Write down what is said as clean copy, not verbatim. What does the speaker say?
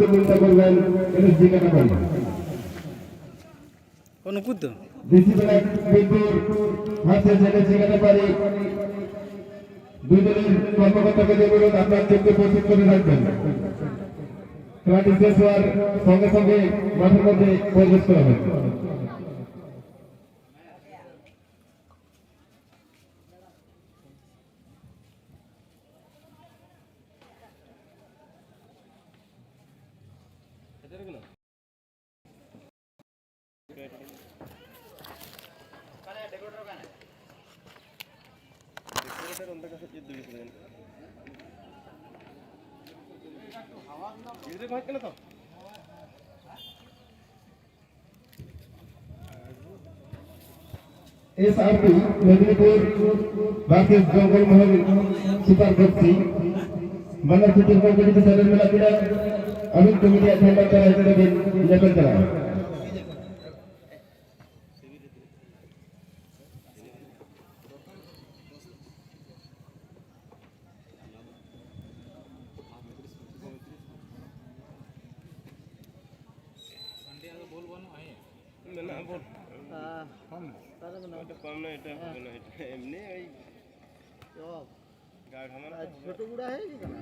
প্রতিযোগিতা করবেন NSG Katabari অনুকুদ্ধ discipline বিদ্যুৎ ভার্সেস এনএসজি কাটাবাড়ি দুই দলের কর্মকর্তাকে বলুন আপনার চোখকে প্রস্তুত করে রাখবেন। খেলাটি শেষ হওয়ার সঙ্গে সঙ্গে মাঠের মধ্যে প্রবেশ করাবেন। SRP Medinipur versus Jangalmahal super বক্সি বাংলা ফুটবল কমিটি সাদের মেলা ক্রীড়া অমিত কমিটি ধন্যবাদ জানাই লেবেল তারা ছোট গুড়া হয়ে গেছে